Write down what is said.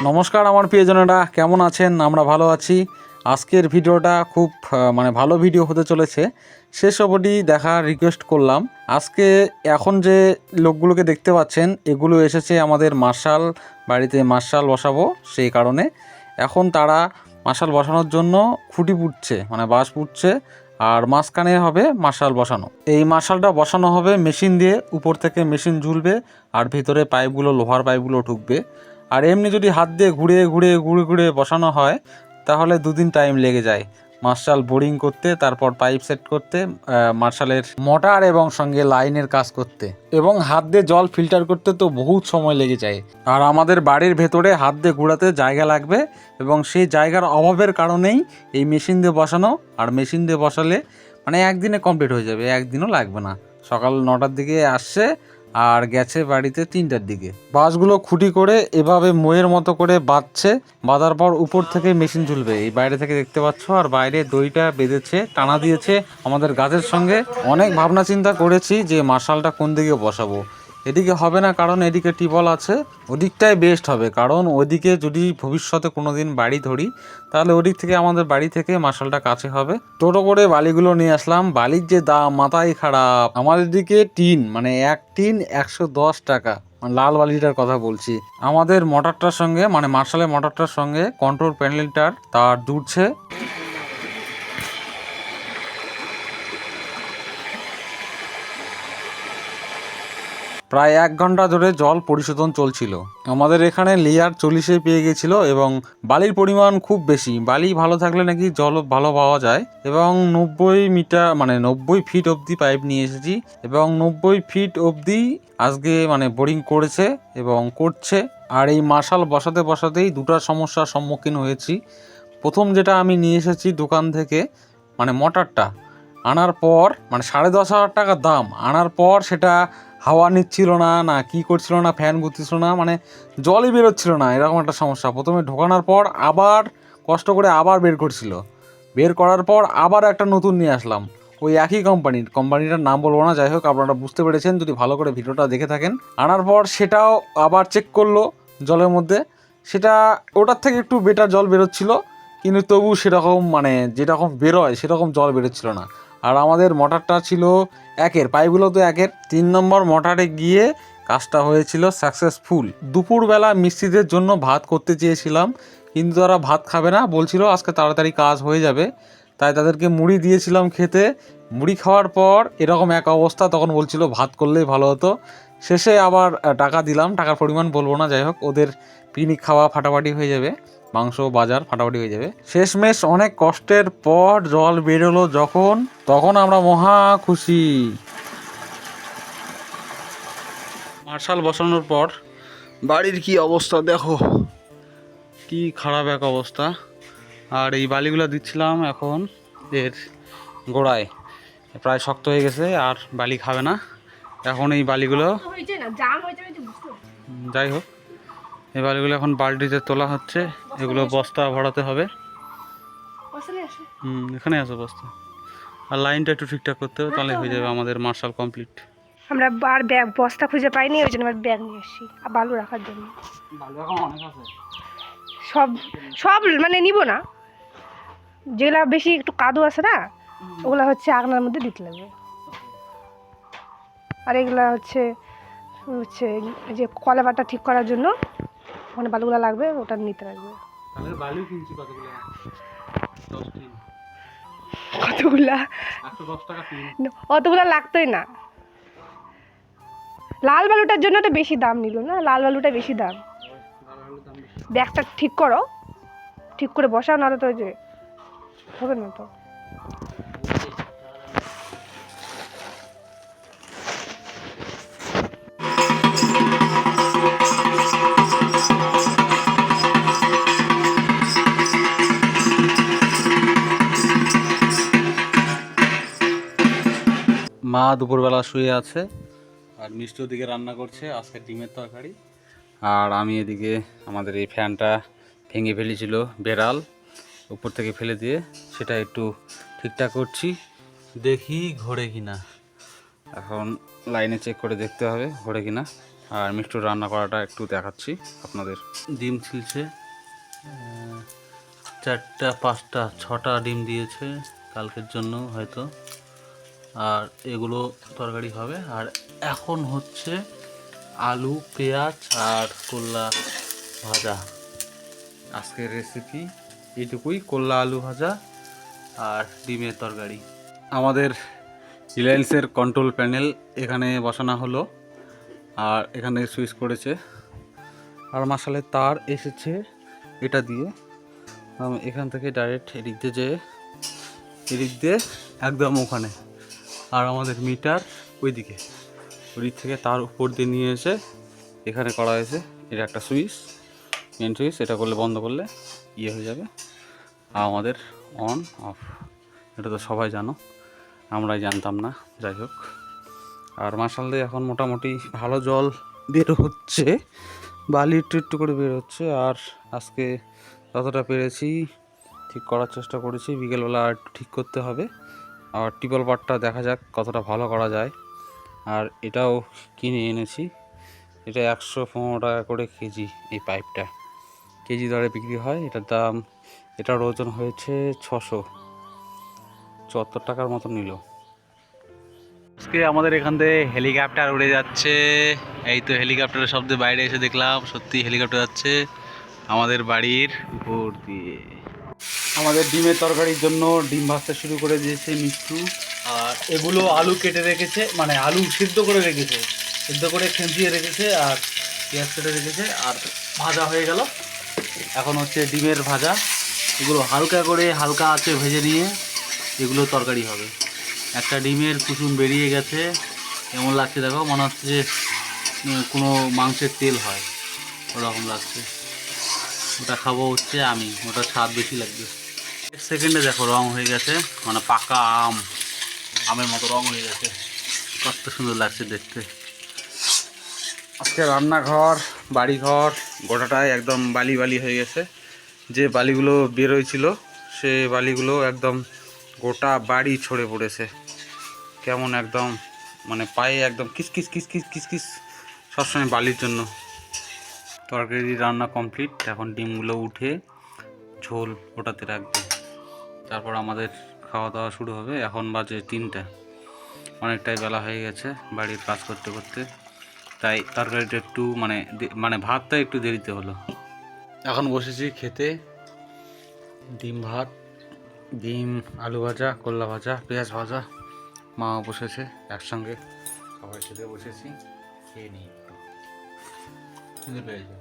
নমস্কার আমার প্রিয়জনেরা, কেমন আছেন? আমরা ভালো আছি। আজকের ভিডিওটা খুব ভালো ভিডিও হতে চলেছে। শেষ অবধি দেখার রিকোয়েস্ট করলাম। আজকে এখন যে লোকগুলোকে দেখতে পাচ্ছেন, এগুলো এসেছে আমাদের মার্শাল বাড়িতে মার্শাল বসাবো, সেই কারণে এখন তারা মার্শাল বসানোর জন্য খুঁটি পুঁতছে, বাঁশ পুঁতছে। আর মাঝখানে হবে মার্শাল বসানো। এই মার্শালটা বসানো হবে মেশিন দিয়ে, উপর থেকে মেশিন ঝুলবে আর ভিতরে পাইপগুলো, লোহার পাইপগুলো ঢুকবে। আর এমনি যদি হাত দিয়ে ঘুরে ঘুরে ঘুরে ঘুরে বসানো হয় তাহলে দুদিন টাইম লেগে যায় মার্শাল বোরিং করতে, তারপর পাইপ সেট করতে, মার্শালের মোটর এবং সঙ্গে লাইনের কাজ করতে, এবং হাত দিয়ে জল ফিল্টার করতে তো বহুত সময় লেগে যায়। আর আমাদের বাড়ির ভেতরে হাত দিয়ে ঘোরাতে জায়গা লাগবে, এবং সেই জায়গার অভাবের কারণেই এই মেশিন দিয়ে বসানো। আর মেশিন দিয়ে বসালে একদিনে কমপ্লিট হয়ে যাবে, একদিনও লাগবে না। সকাল 9টার দিকে আসছে আর গেছে বাড়িতে 3টার দিকে। বাঁশগুলো খুঁটি করে এভাবে মইয়ের মতো করে বাঁধছে। বাঁধার পর উপর থেকে মেশিন ঝুলবে, এই বাইরে থেকে দেখতে পাচ্ছ। আর বাইরে দড়িটা বেঁধেছে, টানা দিয়েছে আমাদের গাছের সঙ্গে। অনেক ভাবনা চিন্তা করেছি যে মার্শালটা কোন দিকে বসাবো। এদিকে হবে না, কারণ এদিকে টিউবওয়েল আছে। ওদিকটাই বেস্ট হবে, কারণ ওদিকে যদি ভবিষ্যতে কোনো দিন বাড়ি ধরি তাহলে ওদিক থেকে আমাদের বাড়ি থেকে মার্শালটা কাছে হবে। টোটো করে বালিগুলো নিয়ে আসলাম। বালির যে দাম, মাথায় খারাপ। আমাদের দিকে টিন, এক টিন 110 টাকা। লাল বালিটার কথা বলছি। আমাদের মোটরটার সঙ্গে মার্শালের মোটরটার সঙ্গে কন্ট্রোল প্যানেলটার তার জুড়ছে। প্রায় 1 ঘন্টা ধরে জল পরিশোধন চলছিল। আমাদের এখানে লেয়ার 40-এ পেয়ে গেছিল, এবং বালির পরিমাণ খুব বেশি। বালি ভালো থাকলে নাকি জল ভালো পাওয়া যায়। এবং 90 মিটার 90 ফিট অবধি পাইপ নিয়ে এসেছি, এবং 90 ফিট অবধি আজকে বোরিং করেছে এবং করছে। আর এই মার্শাল বসাতে বসাতেই দুটো সমস্যার সম্মুখীন হয়েছি। প্রথম যেটা আমি নিয়ে এসেছি দোকান থেকে, মোটরটা আনার পর 10,500 টাকা দাম। আনার পর সেটা হাওয়া নিচ্ছিল না, না কি করছিল না, ফ্যান ঘুরতেছিল না, জলই বেরোচ্ছিল না। এরকম একটা সমস্যা। প্রথমে ঢোকানোর পর আবার কষ্ট করে আবার বের করছিল। বের করার পর আবার একটা নতুন নিয়ে আসলাম, ওই একই কোম্পানিটার নাম বলবো না। যাই হোক, আপনারা বুঝতে পেরেছেন যদি ভালো করে ভিডিওটা দেখে থাকেন। আনার পর সেটাও আবার চেক করলো জলের মধ্যে। সেটা ওটার থেকে একটু বেটার জল বেরোচ্ছিল, কিন্তু তবু সেরকম যেরকম বেরোয় সেরকম জল বেরোচ্ছিল না। আর আমাদের মোটরটা ছিল একের, পাইপগুলো তো একের। 3 নম্বর মোটরে গিয়ে কাজটা হয়েছিল সাকসেসফুল। দুপুরবেলা মিস্ত্রিদের জন্য ভাত করতে চেয়েছিলাম, কিন্তু তারা ভাত খাবে না, বলছিল আজকে তাড়াতাড়ি কাজ হয়ে যাবে। তাই তাদেরকে মুড়ি দিয়েছিলাম খেতে। মুড়ি খাওয়ার পর এরকম এক অবস্থা, তখন বলছিল ভাত করলেই ভালো হতো। শেষে আবার টাকা দিলাম, টাকার পরিমাণ বলবো না। যাই হোক, ওদের পিকনিক খাওয়া ফাটাফাটি হয়ে যাবে, মাংস বাজার ফাটাফাটি হয়ে যাবে। শেষমেশ অনেক কষ্টের পর জল বেরোলো যখন, তখন আমরা মহা খুশি। মার্শাল বসানোর পর বাড়ির কি অবস্থা দেখো, কি খারাপ এক অবস্থা। আর এই বালিগুলো দিচ্ছিলাম এখন এর গোড়ায়, প্রায় শক্ত হয়ে গেছে, আর বালি খাবে না এখন এই বালিগুলো। যাই হোক, এই বালিগুলো এখন বালতিতে তোলা হচ্ছে, এগুলো বস্তা ভরাতে হবে। এখানে আছে বস্তা। আর লাইনটা একটু ঠিকঠাক করতে হবে, তাহলে হয়ে যাবে আমাদের মার্শাল কমপ্লিট। আমরা আর ব্যাগ বস্তা খুঁজে পাইনি, ওই জন্য ব্যাগ নিয়ে এসেছি আর বালু রাখার জন্য। সব সব নিব না, যেগুলা বেশি একটু কাদু আছে না, ওগুলা হচ্ছে আগনার মধ্যে দিতে লাগবে। আর এগুলা হচ্ছে হচ্ছে যে কলাপাতা ঠিক করার জন্য বালুগুলো লাগবে, ওটা নিতে লাগবে। কতগুলা? অতগুলা লাগতোই না। লাল বালুটার জন্য তো বেশি দাম নিল না, লাল বালুটা বেশি দাম। ব্যাগটা ঠিক করো, ঠিক করে বসাও, না তো যে হবে না তো। মা দুপুরবেলা শুয়ে আছে, আর মিষ্টি ওদিকে রান্না করছে আজকে ডিমের তরকারি। আর আমি এদিকে আমাদের এই ফ্যানটা ভেঙে ফেলেছিল বেড়াল, উপর থেকে ফেলে দিয়ে সেটা একটু ঠিকঠাক করছি, দেখি ঘোরে কিনা। এখন লাইনে চেক করে দেখতে হবে ঘোরে কিনা। আর মিষ্টুর রান্না করাটা একটু দেখাচ্ছি আপনাদের। ডিম ছিলছে, 4টা 5টা 6টা ডিম দিয়েছে কালকের জন্য হয়তো। আর এগুলো তরকারি হবে। আর এখন হচ্ছে আলু পেঁয়াজ আর করলা ভাজা। আজকের রেসিপি এইটুকুই, করলা আলু ভাজা আর ডিমের তরকারি। আমাদের রিলায়েন্সের কন্ট্রোল প্যানেল এখানে বসানো হলো, আর এখানে সুইচ করেছে, আর মাসালের তার এসেছে এটা দিয়ে। এখান থেকে ডাইরেক্ট এদিক দিয়ে একদম ওখানে, আর আমাদের মিটার ওইদিকে, ওদিক থেকে তার উপর দিয়ে নিয়ে এসে এখানে করা হয়েছে। এটা একটা সুইচ, মেন সুইচ, এটা করলে বন্ধ করলে ইয়ে হয়ে যাবে। আর আমাদের অন অফ, এটা তো সবাই জানো, আমরাই জানতাম না, যাই হোক। আর মাসাল এখন মোটামুটি ভালো জল বের হচ্ছে, বালি একটু একটু করে বের হচ্ছে। আর আজকে যতটা পেরেছি ঠিক করার চেষ্টা করেছি, বিকেলবেলা আর একটু ঠিক করতে হবে। আর টিপল পাটটা দেখা যাক কতটা ভালো করা যায়। আর এটাও কিনে এনেছি, এটা 115 টাকা করে কেজি। এই পাইপটা কেজি দরে বিক্রি হয়, এটার দাম, এটার ওজন হয়েছে 674 টাকার মতো নিল। আজকে আমাদের এখান থেকে হেলিকপ্টার উড়ে যাচ্ছে। এই তো হেলিকপ্টারের শব্দে বাইরে এসে দেখলাম সত্যি হেলিকপ্টার যাচ্ছে আমাদের বাড়ির উপর দিয়ে। আমাদের ডিমের তরকারির জন্য ডিম ভাজতে শুরু করে দিয়েছে মিষ্টু। আর এগুলো আলু কেটে রেখেছে, মানে আলু সিদ্ধ করে রেখেছে, সিদ্ধ করে খেঁচিয়ে রেখেছে, আর পেঁয়াজ কেটে রেখেছে, আর ভাজা হয়ে গেল। এখন হচ্ছে ডিমের ভাজা, এগুলো হালকা আঁচে ভেজে নিয়ে এগুলো তরকারি হবে। একটা ডিমের কুসুম বেরিয়ে গেছে, এমন লাগছে দেখো, মনে হচ্ছে যে কোনো মাংসের তেল হয়, ওরকম লাগছে। ওটা খাবো হচ্ছে আমি, ওটা স্বাদ বেশি লাগবে। 1 সেকেন্ডে দেখো রং হয়ে গেছে, মানে পাকা আমের মতো রং হয়ে গেছে, কত সুন্দর লাগছে দেখতে। আজকে রান্নাঘর বাড়িঘর গোটাটাই একদম বালি বালি হয়ে গেছে। যে বালিগুলো বেরোয়ছিল সে বালিগুলো একদম গোটা বাড়ি ছড়ে পড়েছে, কেমন একদম মানে পায়ে একদম কিসকিস কিসকিস কিসকিস সবসময় বালির জন্য। তরকারি রান্না কমপ্লিট, এখন ডিমগুলো উঠে ঝোল ওটাতে রাখবে, তারপর আমাদের খাওয়া দাওয়া শুরু হবে। এখন বাজে 3টা, অনেকটাই বেলা হয়ে গেছে বাড়ির কাজ করতে করতে, তাই তরকারিটা একটু মানে ভাতটা একটু দেরিতে হলো। এখন বসেছি খেতে, ডিম ভাত, ডিম আলু ভাজা, করলা ভাজা, পেঁয়াজ ভাজা, মা বসেছে একসঙ্গে, সবাই খেতে বসেছি, খেয়ে নিই একটু, পেয়েছে।